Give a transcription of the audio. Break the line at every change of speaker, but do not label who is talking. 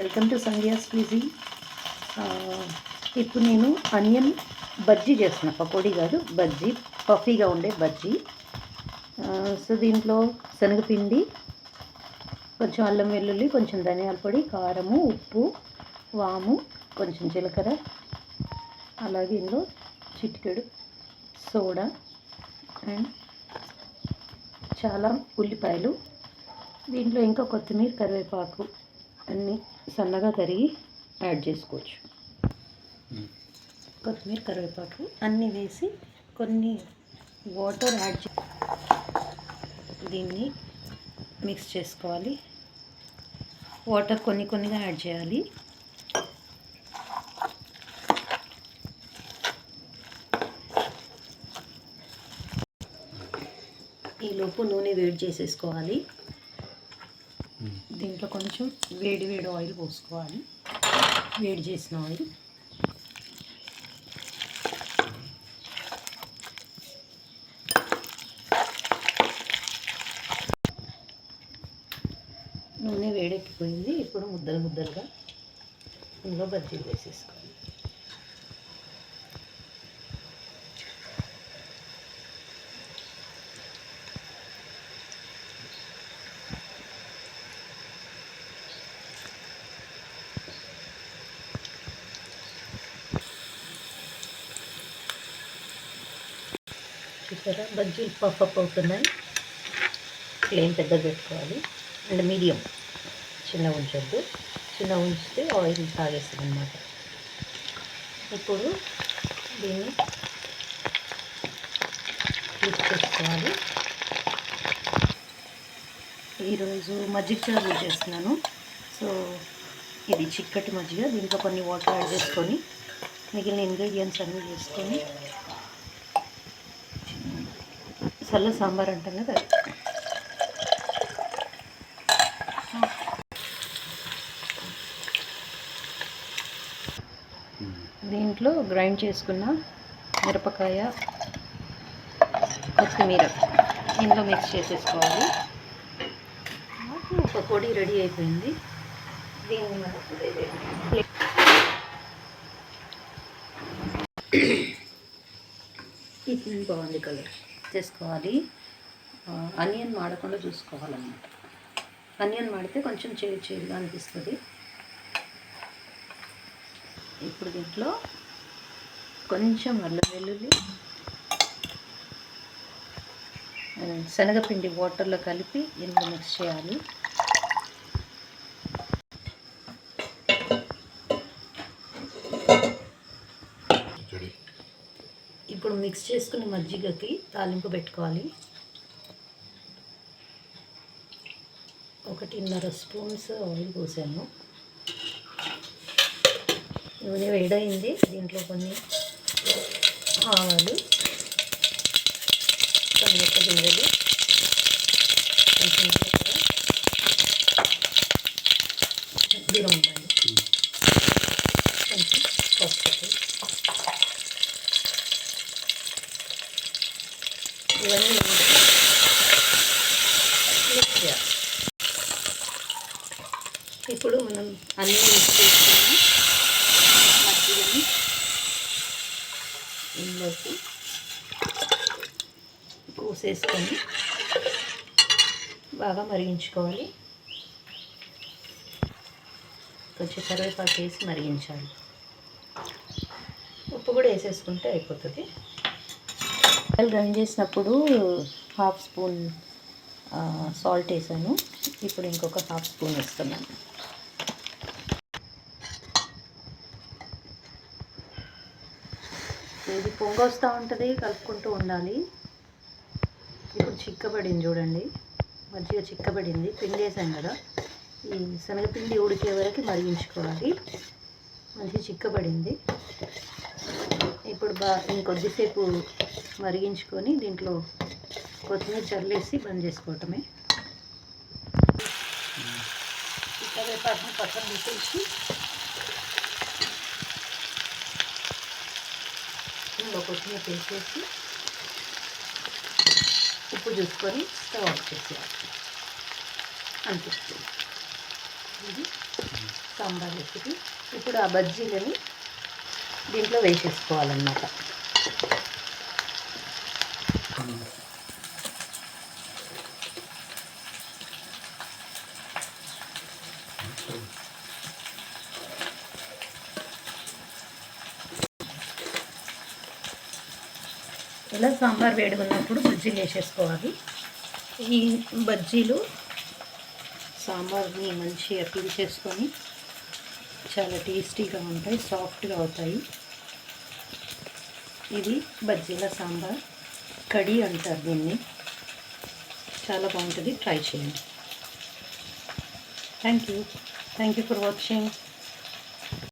Welcome to Sandhya's క్విజీ. ఇప్పుడు నేను onion bajji చేస్తున్నా, పకోడీ కాదు బజ్జీ, పఫీగా ఉండే బజ్జీ. సో దీంట్లో శనగపిండి, కొంచెం అల్లం వెల్లుల్లి, కొంచెం ధనియాల పొడి, కారము, ఉప్పు, వాము, కొంచెం జీలకర్ర, అలాగే ఇందులో చిటికెడు సోడా అండ్ చాలా ఉల్లిపాయలు, దీంట్లో ఇంకా కొత్తిమీర, కరివేపాకు అన్నీ సన్నగా తరిగి యాడ్ చేసుకోవచ్చు. కొత్తిమీర, కరివేపాకు అన్నీ వేసి కొన్ని వాటర్ యాడ్ దీన్ని మిక్స్ చేసుకోవాలి. వాటర్ కొన్ని కొన్నిగా యాడ్ చేయాలి. ఈలోపు నూనె వేడి చేసేసుకోవాలి. దీంట్లో కొంచెం వేడి ఆయిల్ పోసుకోవాలి. వేడి చేసిన ఆయిల్ నూనె వేడెక్కిపోయింది. ఇప్పుడు ముద్దలుగా ఇందులో బజ్జీలు వేసేసుకోవాలి. చూసారా, బజ్జీలు పఫ్ అవుతున్నాయి. ఫ్లేమ్ పెద్దగా పెట్టుకోవాలి అండ్ మీడియం, చిన్న ఉంచొద్దు. చిన్న ఉంచితే ఆయిల్ తాగేస్తుంది అన్నమాట. ఇప్పుడు దీన్ని ఫ్లిప్ చేసుకోవాలి. ఈరోజు మజ్జిగ చారు చేస్తున్నాను. సో ఇది చిక్కటి మజ్జిగ. దీంట్లో కొన్ని వాటర్ యాడ్ చేసుకొని మిగిలిన ఇంగ్రీడియంట్స్ అన్నీ వేసుకొని చల్ల సాంబార్ అంటాం కదా, దీంట్లో గ్రైండ్ చేసుకున్న మిరపకాయ, కొత్తిమీర ఇందులో మిక్స్ చేసేసుకోవాలి. పకోడీ రెడీ అయిపోయింది. దీన్ని ఇది బాగుంది, కలర్ చేసుకోవాలి. ఆనియన్ మాడకుండా చూసుకోవాలన్నమాట. ఆనియన్ మాడితే కొంచెం చేదుగా అనిపిస్తుంది. ఇప్పుడు దీంట్లో కొంచెం అల్లం వెల్లుల్లి, శనగపిండి వాటర్లో కలిపి ఇందులో మిక్స్ చేయాలి. ఇప్పుడు మిక్స్ చేసుకున్న మజ్జిగకి తాలింపు పెట్టుకోవాలి. 1.5 స్పూన్స్ ఆయిల్ పోసాను. నూనె వేడైంది. దీంట్లో కొన్ని ఆవాలు, కొన్ని గింజలు, కొంచెం జీలకర్ర ఉండాలి, కొంచెం పసుపు, ఇవన్నీ మిక్స్ చేయాలి. ఇప్పుడు మనం అన్నీ మిక్స్ చేసుకున్న మజ్జిగని ఇందులోకి పోసేసుకొని బాగా మరిగించుకోవాలి. కొంచెం కరివేపాకు వేసి మరిగించాలి. ఉప్పు కూడా వేసేసుకుంటే అయిపోతుంది. గ్రైండ్ చేసినప్పుడు 1/2 స్పూన్ సాల్ట్ వేసాను. ఇప్పుడు ఇంకొక 1/2 స్పూన్ వేస్తున్నాను. ఇది పొంగొస్తూ ఉంటుంది, కలుపుకుంటూ ఉండాలి. ఇప్పుడు చిక్కబడింది చూడండి, మజ్జిగ చిక్కబడింది. పిండి వేసాం కదా, ఈ శనగపిండి ఉడికే వరకు మరిగించుకోవాలి. మంచిగా చిక్కబడింది. ఇప్పుడు ఇంకొద్దిసేపు మరిగించుకొని దీంట్లో కొత్తిమీర చల్లేసి బంద్ చేసుకోవటమే. కరివేపాకుని పక్కన పెట్టేసి ఇందులో కొత్తిమీర వేసేసి ఉప్పు చూసుకొని స్టవ్ ఆఫ్ చేసేయాలి. అంతే. ఇది సాంబార్ రెసిపీ. ఇప్పుడు ఆ బజ్జీలని దీంట్లో వేసేసుకోవాలన్నమాట. ఇలా సాంబార్ వేడుకున్నప్పుడు బజ్జీలు వేసేసుకోవాలి. ఈ బజ్జీలు సాంబార్ని మంచిగా పీల్చేసుకొని చాలా టేస్టీగా ఉంటాయి, సాఫ్ట్గా అవుతాయి. ఇది బజ్జీల సాంబార్, కడీ అంటారు దీన్ని. చాలా బాగుంటుంది, ట్రై చేయండి. Thank you for watching.